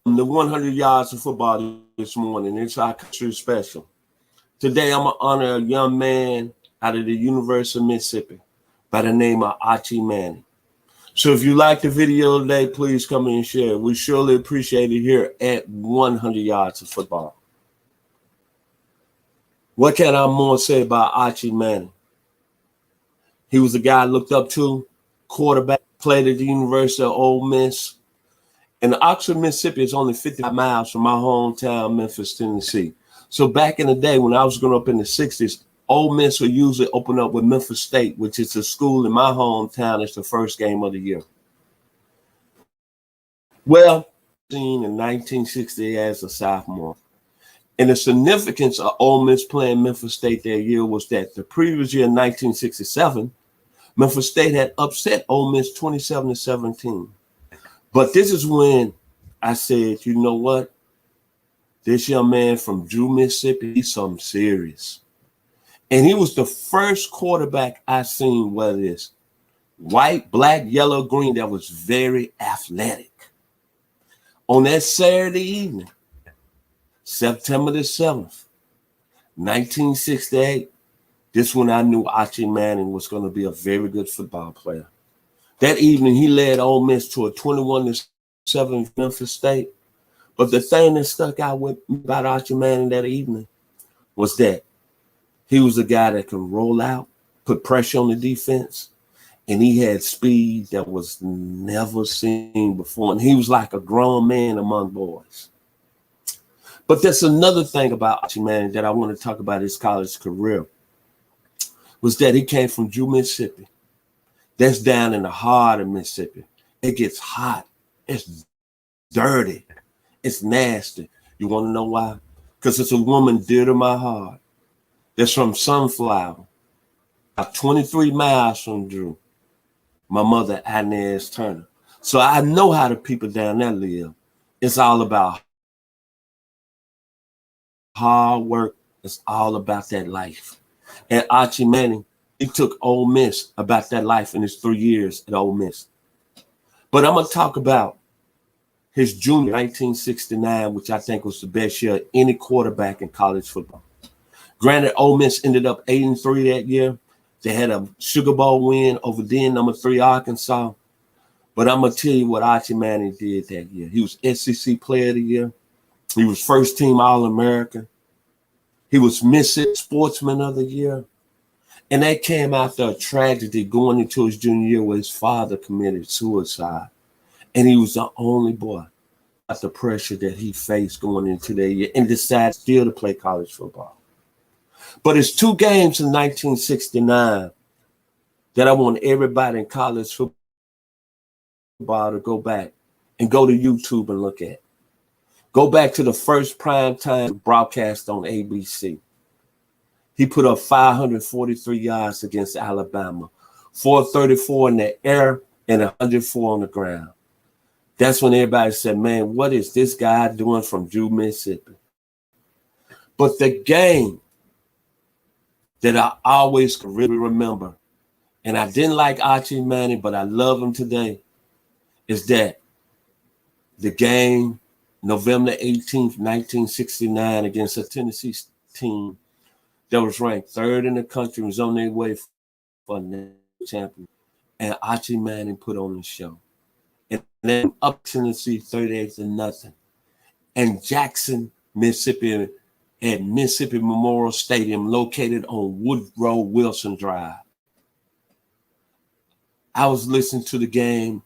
the 100 yards of football this morning. It's our country special. Today, I'm going to honor a young man out of the University of Mississippi by the name of Archie Manning. So if you like the video today, please come in and share. We surely appreciate it here at 100 yards of football. What can I more say about Archie Manning? He was a guy I looked up to, quarterback, played at the University of Ole Miss. And Oxford, Mississippi is only 55 miles from my hometown, Memphis, Tennessee. So back in the day when I was growing up in the 60s, Ole Miss would usually open up with Memphis State, which is a school in my hometown. It's the first game of the year. Well, in 1960 as a sophomore. And the significance of Ole Miss playing Memphis State that year was that the previous year, in 1967, Memphis State had upset Ole Miss 27-17. But this is when I said, you know what? This young man from Drew, Mississippi, he's something serious. And he was the first quarterback I seen, whether it's white, black, yellow, green, that was very athletic. On that Saturday evening, September the 7th, 1968, this when I knew Archie Manning was going to be a very good football player. That evening, he led Ole Miss to a 21-7 Memphis State. But the thing that stuck out with me about Archie Manning that evening was that he was a guy that could roll out, put pressure on the defense, and he had speed that was never seen before. And he was like a grown man among boys. But there's another thing about Archie Manning that I want to talk about his college career, was that he came from Drew, Mississippi. That's down in the heart of Mississippi. It gets hot. It's dirty. It's nasty. You want to know why? Because it's a woman dear to my heart that's from Sunflower, about 23 miles from Drew. My mother, Vincent Turner. So I know how the people down there live. It's all about hard work. It's all about that life. And Archie Manning, he took Ole Miss about that life in his 3 years at Ole Miss. But I'm going to talk about his junior 1969, which I think was the best year of any quarterback in college football. Granted, Ole Miss ended up 8-3 that year. They had a Sugar Bowl win over then number 3 Arkansas. But I'm going to tell you what Archie Manning did that year. He was SEC Player of the Year. He was first team All-American. He was Mississippi Sportsman of the Year. And that came after a tragedy going into his junior year where his father committed suicide. And he was the only boy at the pressure that he faced going into that year and decided still to play college football. But it's 2 games in 1969 that I want everybody in college football to go back and go to YouTube and look at. Go back to the first primetime broadcast on ABC. He put up 543 yards against Alabama, 434 in the air and 104 on the ground. That's when everybody said, man, what is this guy doing from Drew, Mississippi? But the game that I always really remember, and I didn't like Archie Manning, but I love him today, is that the game, November 18th, 1969, against a Tennessee team that was ranked 3rd in the country, was on their way for a national championship. And Archie Manning put on the show. And then up Tennessee 38-0. And Jackson, Mississippi, at Mississippi Memorial Stadium, located on Woodrow Wilson Drive. I was listening to the game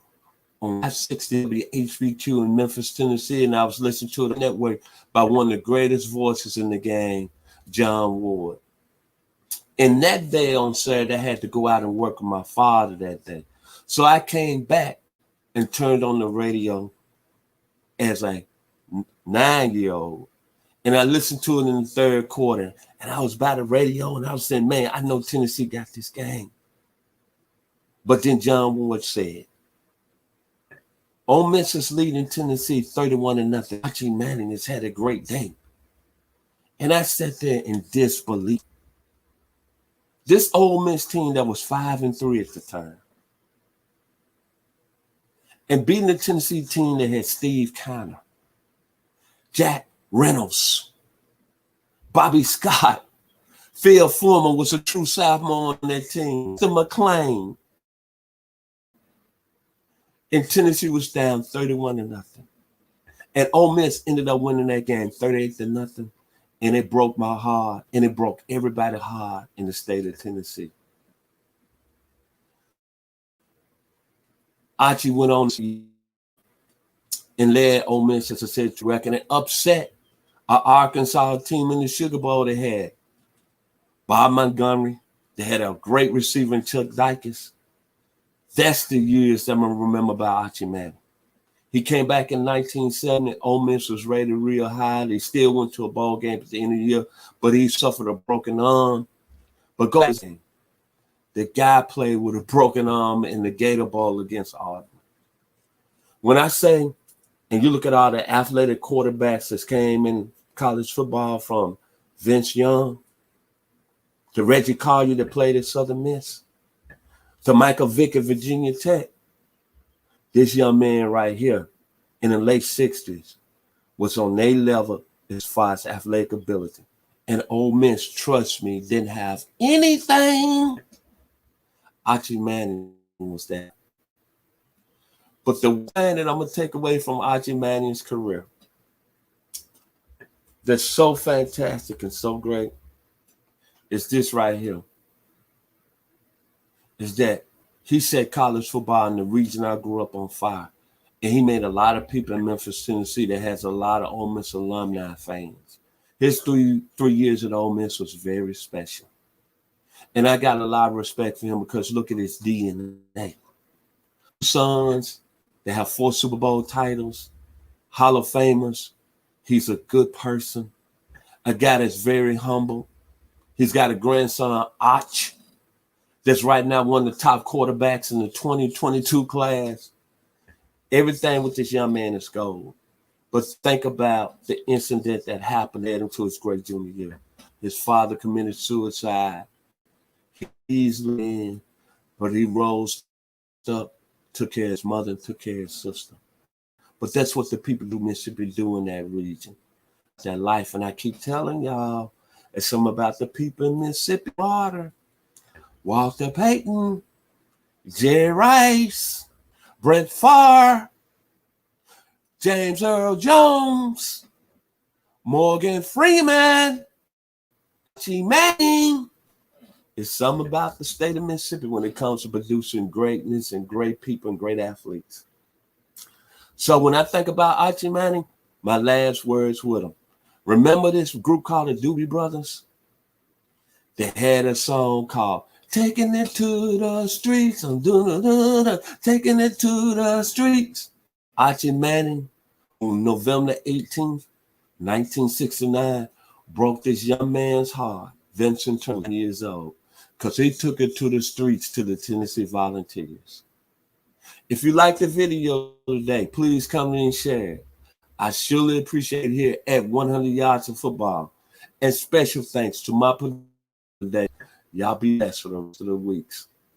on 560 HBQ in Memphis, Tennessee, and I was listening to the network by one of the greatest voices in the game, John Ward. And that day on Saturday, I had to go out and work with my father that day. So I came back and turned on the radio as a 9-year-old. And I listened to it in the 3rd quarter. And I was by the radio and I was saying, man, I know Tennessee got this game. But then John Ward said, Ole Miss is leading Tennessee 31-0. Archie Manning has had a great day. And I sat there in disbelief. This Ole Miss team that was 5-3 at the time, and beating the Tennessee team that had Steve Connor, Jack Reynolds, Bobby Scott, Phil Foreman was a true sophomore on that team. Mr. McClain. And Tennessee was down 31-0. And Ole Miss ended up winning that game 38-0. And it broke my heart. And it broke everybody's heart in the state of Tennessee. Archie went on and led Ole Miss, as I said, to reckon, and upset our Arkansas team in the Sugar Bowl they had. Bob Montgomery, they had a great receiver in Chuck Dykes. That's the years that I'm going to remember about Archie Manning. He came back in 1970. Ole Miss was rated real high. They still went to a bowl game at the end of the year, but he suffered a broken arm. But go ahead. The guy played with a broken arm in the Gator Bowl against Auburn. When I say, and you look at all the athletic quarterbacks that came in college football, from Vince Young to Reggie Collier that played at Southern Miss to Michael Vick at Virginia Tech, this young man right here in the late 60s was on their level as far as athletic ability. And Ole Miss, trust me, didn't have anything. Archie Manning was that. But the one that I'm going to take away from Archie Manning's career that's so fantastic and so great is this right here. Is that he set college football in the region I grew up on fire. And he made a lot of people in Memphis, Tennessee that has a lot of Ole Miss alumni fans. His three years at Ole Miss was very special. And I got a lot of respect for him because look at his DNA. Sons that have 4 Super Bowl titles, Hall of Famers. He's a good person, a guy that's very humble. He's got a grandson, Archie, that's right now one of the top quarterbacks in the 2022 class. Everything with this young man is gold. But think about the incident that happened that led him to his great junior year. His father committed suicide. He's in, but he rose up, took care of his mother, took care of his sister. But that's what the people of Mississippi do in that region. That life. And I keep telling y'all, it's something about the people in Mississippi water. Walter Payton, Jerry Rice, Brett Favre, James Earl Jones, Morgan Freeman, Archie Manning. It's something about the state of Mississippi when it comes to producing greatness and great people and great athletes. So when I think about Archie Manning, my last words with him. Remember this group called the Doobie Brothers? They had a song called Taking It to the Streets. I'm taking it to the streets. Archie Manning, on November 18th, 1969, broke this young man's heart, Vincent Turner, years old, because he took it to the streets to the Tennessee Volunteers. If you like the video today, please come in and share it. I surely appreciate it here at 100 Yards of Football. And special thanks to my producer today. Y'all be blessed for the rest of the weeks.